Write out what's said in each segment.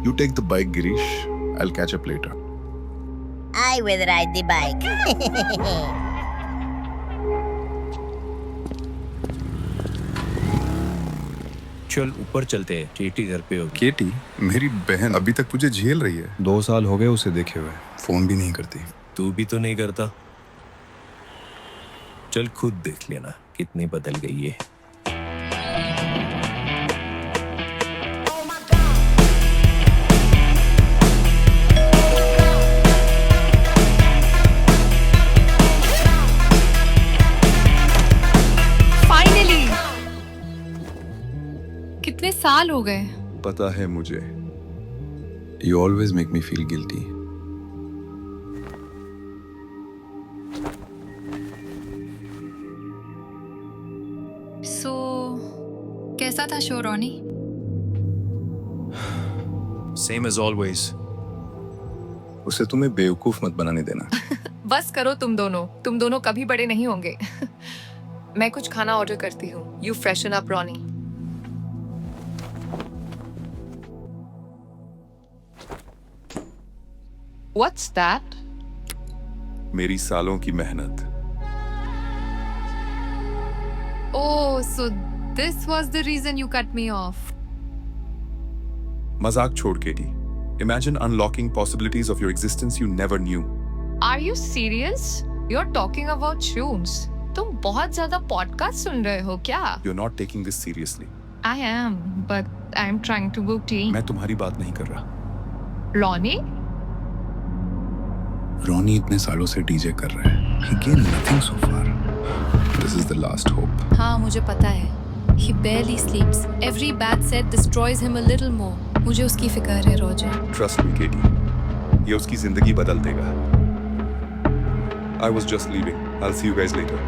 You take the bike, Girish. I'll catch up later. I will ride the bike. चल ऊपर चलते हैं, केटी घर पे होगी। केटी मेरी बहन अभी तक तुझे झेल रही है। 2 साल हो गए उसे देखे हुए। फोन भी नहीं करती। तू भी तो नहीं करता। चल खुद देख लेना कितनी बदल गई है। फाइनली कितने साल हो गए। पता है मुझे। You always make me feel guilty. सो कैसा था show Ronnie? Same as always. उसे तुम्हें बेवकूफ मत बनाने देना। बस करो तुम दोनों कभी बड़े नहीं होंगे। मैं कुछ खाना ऑर्डर करती हूँ। You freshen up Ronnie. What's that? मेरी सालों की मेहनत। Oh, so this was the reason you cut me off. मजाक छोड़ केटी। Imagine unlocking possibilities of your existence you never knew. Are you serious? You're talking about tunes. तुम बहुत ज्यादा podcast सुन रहे हो क्या? You're not taking this seriously. I am, but I'm trying to book tea. मैं तुम्हारी बात नहीं कर रहा। Ronnie? रॉनी इतने सालों से डीजे कर रहा है। He gained nothing so far. This is the last hope. हाँ मुझे पता है। He barely sleeps. Every bad set destroys him a little more. मुझे उसकी फिक्र है रोजर। Trust me, Katie. ये उसकी जिंदगी बदल देगा। I was just leaving. I'll see you guys later.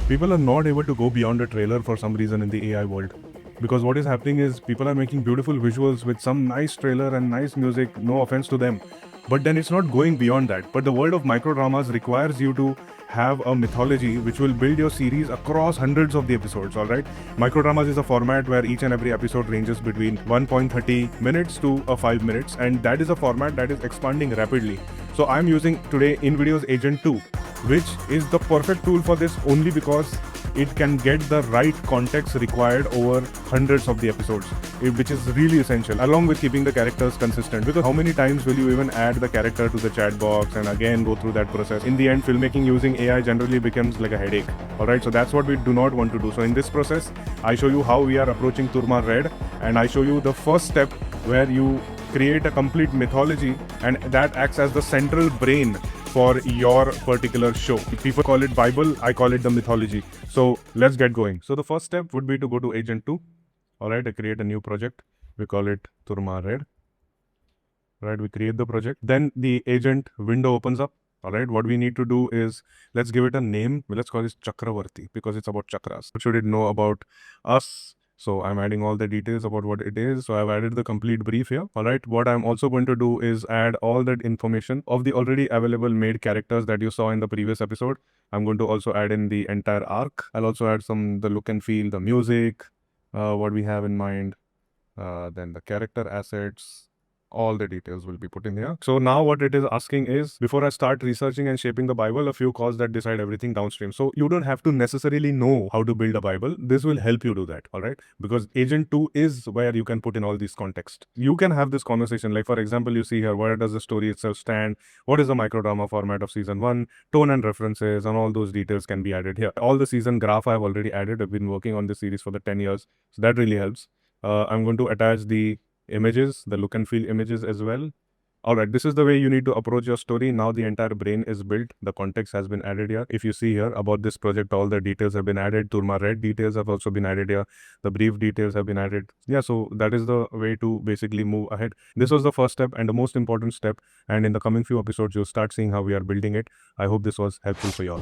People are not able to go beyond a trailer for some reason in the AI world. Because what is happening is people are making beautiful visuals with some nice trailer and nice music, no offense to them. But then it's not going beyond that. But the world of microdramas requires you to have a mythology which will build your series across hundreds of the episodes, alright? Microdramas is a format where each and every episode ranges between 1.30 minutes to 5 minutes, and that is a format that is expanding rapidly. So I'm using today InVideo's Agent 2, which is the perfect tool for this only because it can get the right context required over hundreds of the episodes, which is really essential, along with keeping the characters consistent. Because how many times will you even add the character to the chat box and again go through that process? In the end, filmmaking using AI generally becomes like a headache. Alright, so that's what we do not want to do. So in this process, I show you how we are approaching TURMA Red, and I show you the first step where you create a complete mythology, and that acts as the central brain for your particular show. People call it Bible, I call it the mythology. So let's get going. So the first step would be to go to Agent 2. Alright, I create a new project. We call it TURMA Red. Right, we create the project. Then the agent window opens up. Alright, what we need to do is, let's give it a name. Let's call it Chakravarti because it's about chakras. What should it know about us? So I'm adding all the details about what it is. So I've added the complete brief here. Alright, what I'm also going to do is add all that information of the already available made characters that you saw in the previous episode. I'm going to also add in the entire arc. I'll also add the look and feel, the music, what we have in mind, then the character assets. All the details will be put in here. So now what it is asking is, before I start researching and shaping the Bible, a few calls that decide everything downstream. So you don't have to necessarily know how to build a Bible. This will help you do that, all right? Because Agent 2 is where you can put in all these context. You can have this conversation. Like for example, you see here, where does the story itself stand? What is the microdrama format of season 1? Tone and references, and all those details can be added here. All the season graph I've already added. I've been working on this series for the 10 years. So that really helps. I'm going to attach the images, the look and feel images as well. Alright, this is the way you need to approach your story. Now the entire brain is built. The context has been added here. If you see here about this project, all the details have been added. TURMA Red details have also been added here. The brief details have been added. Yeah, so that is the way to basically move ahead. This was the first step and the most important step. And in the coming few episodes, you'll start seeing how we are building it. I hope this was helpful for you all.